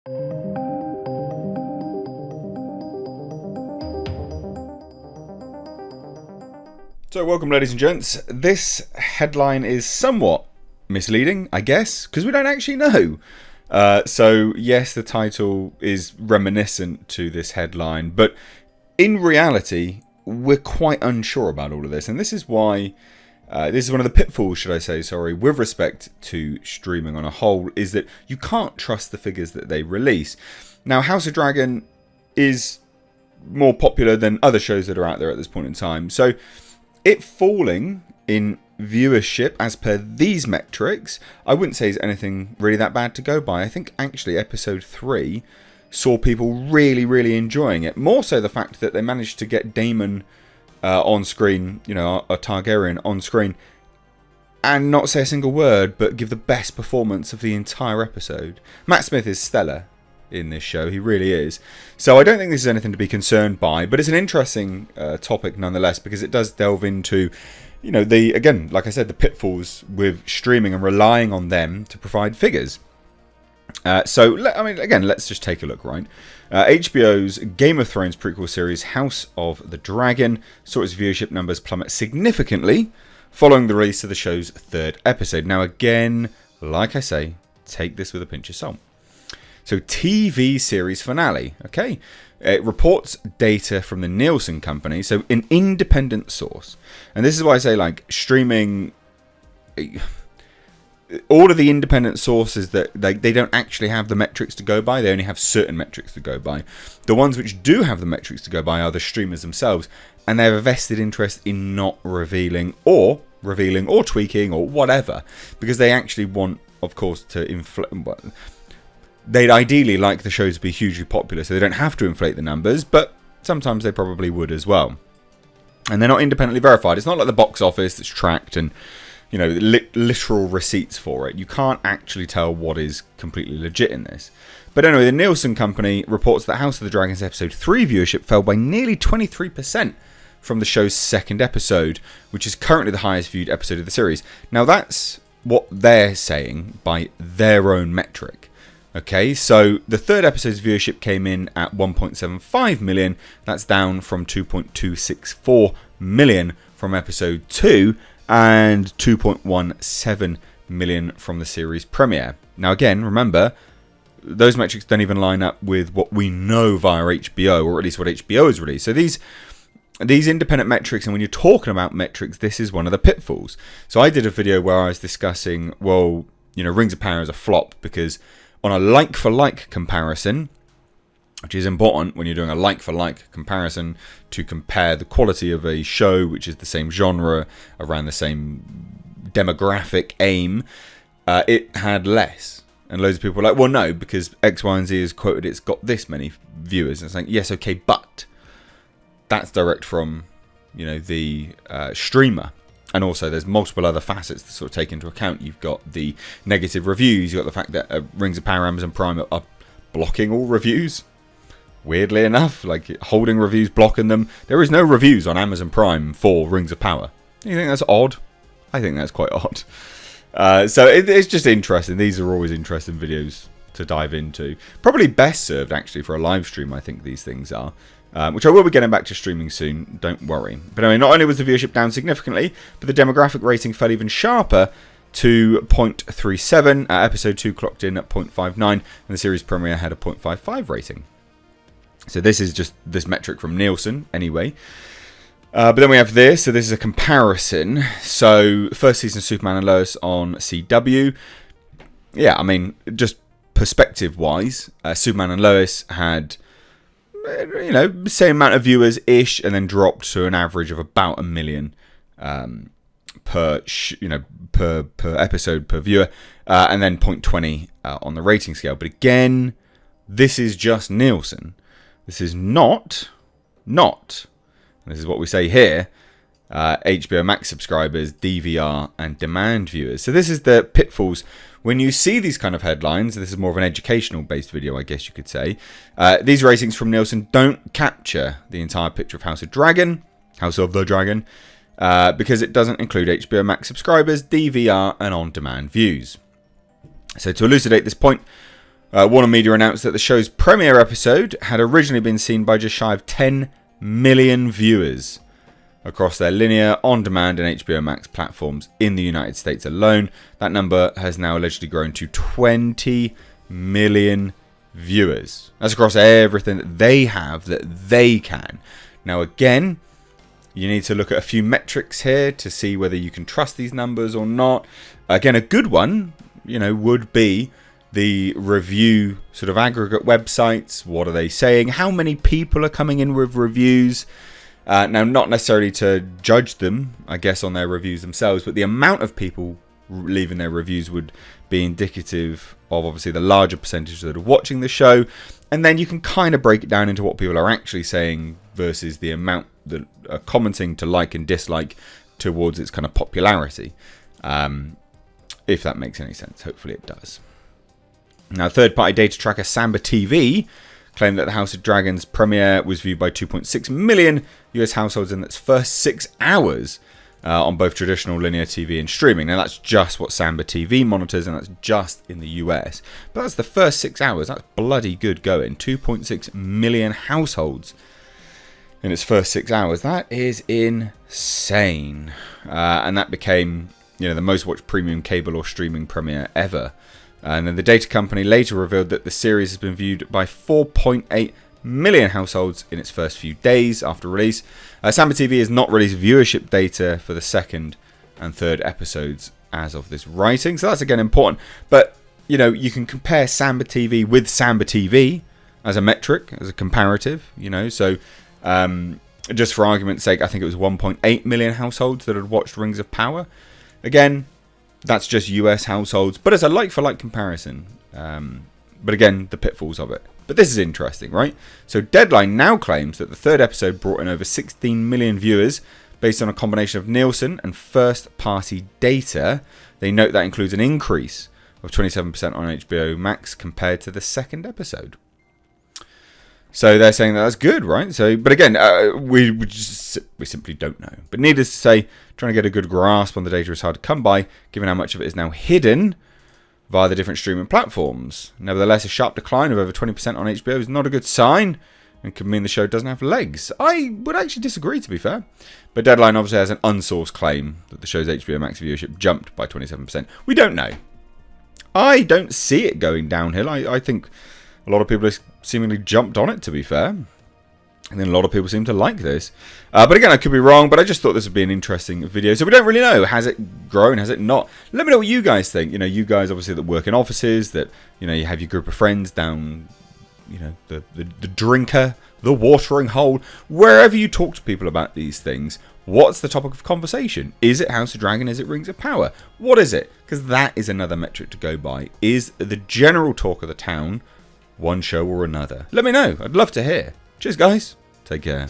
So welcome ladies and gents. This headline is somewhat misleading, I guess, because we don't actually know. So yes, the title is reminiscent to this headline, but in reality, we're quite unsure about all of this. And this is why, this is one of the pitfalls, should I say, with respect to streaming on a whole, is that you can't trust the figures that they release. Now, House of Dragon is more popular than other shows that are out there at this point in time. So it falling in viewership as per these metrics, I wouldn't say is anything really that bad to go by. I think actually episode 3 saw people really enjoying it. More so the fact that they managed to get Daemon on screen, you know, a Targaryen on screen, and not say a single word, but give the best performance of the entire episode. Matt Smith is stellar in this show, he really is. So I don't think this is anything to be concerned by, but it's an interesting topic nonetheless, because it does delve into, you know, again, like I said, the pitfalls with streaming and relying on them to provide figures. Again, let's just take a look, right? HBO's Game of Thrones prequel series House of the Dragon saw its viewership numbers plummet significantly following the release of the show's 3rd episode. Now again, like I say, take this with a pinch of salt. So TV series finale, okay? It reports data from the Nielsen company, so an independent source. And this is why I say, like, streaming, all of the independent sources that they don't actually have the metrics to go by. They only have certain metrics to go by. The ones which do have the metrics to go by are the streamers themselves, and they have a vested interest in not revealing or tweaking or whatever, because they actually want, of course, to inflate. They'd ideally like the show to be hugely popular, so they don't have to inflate the numbers, but sometimes they probably would as well. And they're not independently verified. It's not like the box office that's tracked and, you know, literal receipts for it. You can't actually tell what is completely legit in this. But anyway, the Nielsen company reports that House of the Dragon's episode 3 viewership fell by nearly 23% from the show's 2nd episode, which is currently the highest viewed episode of the series. Now that's what they're saying by their own metric. Okay, so the 3rd episode's viewership came in at 1.75 million. That's down from 2.264 million from episode 2 and 2.17 million from the series premiere. Now again, remember, those metrics don't even line up with what we know via HBO, or at least what HBO has released. So these independent metrics, and when you're talking about metrics, this is one of the pitfalls. So I did a video where I was discussing, well, you know, Rings of Power is a flop because on a like-for-like comparison, which is important when you're doing a like-for-like comparison to compare the quality of a show which is the same genre, around the same demographic aim, it had less. And loads of people were like, well, no, because X, Y, and Z is quoted, it's got this many viewers. And it's like, yes, okay, but that's direct from, you know, the streamer. And also, there's multiple other facets to sort of take into account. You've got the negative reviews. You've got the fact that Rings of Power, Amazon Prime are blocking all reviews. Weirdly enough, like holding reviews, blocking them. There is no reviews on Amazon Prime for Rings of Power. You think that's odd? I think that's quite odd. So it's just interesting. These are always interesting videos to dive into. Probably best served, actually, for a live stream, I think these things are. Which I will be getting back to streaming soon, don't worry. But anyway, not only was the viewership down significantly, but the demographic rating fell even sharper to 0.37. Episode 2 clocked in at 0.59, and the series premiere had a 0.55 rating. So this is just this metric from Nielsen, anyway. But then we have this, so this is a comparison. So, first season of Superman and Lois on CW. Yeah, I mean, just perspective-wise, Superman and Lois had, you know, same amount of viewers-ish, and then dropped to an average of about 1 million per episode per viewer, and then 0.20 on the rating scale. But again, this is just Nielsen. This is not, this is what we say here, HBO Max subscribers, DVR, and demand viewers. So this is the pitfalls. When you see these kind of headlines, this is more of an educational-based video, I guess you could say. These ratings from Nielsen don't capture the entire picture of House of the Dragon, because it doesn't include HBO Max subscribers, DVR, and on-demand views. So to elucidate this point, Warner Media announced that the show's premiere episode had originally been seen by just shy of 10 million viewers across their linear, on-demand and HBO Max platforms in the United States alone. That number has now allegedly grown to 20 million viewers. That's across everything that they have that they can. Now again, you need to look at a few metrics here to see whether you can trust these numbers or not. Again, a good one, would be the review sort of aggregate websites. What are they saying? How many people are coming in with reviews? Now, not necessarily to judge them, I guess, on their reviews themselves, but the amount of people leaving their reviews would be indicative of obviously the larger percentage that are watching the show. And then you can kind of break it down into what people are actually saying versus the amount that are commenting to like and dislike towards its kind of popularity. If that makes any sense. Hopefully it does. Now, third-party data tracker Samba TV claimed that the House of Dragons premiere was viewed by 2.6 million US households in its first 6 hours on both traditional linear TV and streaming. Now, that's just what Samba TV monitors, and that's just in the US. But that's the first 6 hours. That's bloody good going. 2.6 million households in its first 6 hours. That is insane. And that became, the most watched premium cable or streaming premiere ever. And then the data company later revealed that the series has been viewed by 4.8 million households in its first few days after release. Samba TV has not released viewership data for the second and third episodes as of this writing, so that's again important. But you can compare Samba TV with Samba TV as a metric, as a comparative. So just for argument's sake, I think it was 1.8 million households that had watched Rings of Power. Again, that's just US households, but as a like-for-like comparison. But again, the pitfalls of it. But this is interesting, right? So Deadline now claims that the third episode brought in over 16 million viewers based on a combination of Nielsen and first-party data. They note that includes an increase of 27% on HBO Max compared to the second episode. So they're saying that that's good, right? So, but again, we simply don't know. But needless to say, trying to get a good grasp on the data is hard to come by, given how much of it is now hidden via the different streaming platforms. Nevertheless, a sharp decline of over 20% on HBO is not a good sign and could mean the show doesn't have legs. I would actually disagree, to be fair. But Deadline obviously has an unsourced claim that the show's HBO Max viewership jumped by 27%. We don't know. I don't see it going downhill. I think a lot of people have seemingly jumped on it, to be fair. And then a lot of people seem to like this. But again, I could be wrong, but I just thought this would be an interesting video. So we don't really know. Has it grown? Has it not? Let me know what you guys think. You guys obviously that work in offices, that, you have your group of friends down, the drinker, the watering hole, wherever you talk to people about these things. What's the topic of conversation? Is it House of Dragon? Is it Rings of Power? What is it? Because that is another metric to go by. Is the general talk of the town one show or another? Let me know. I'd love to hear. Cheers, guys. Take care.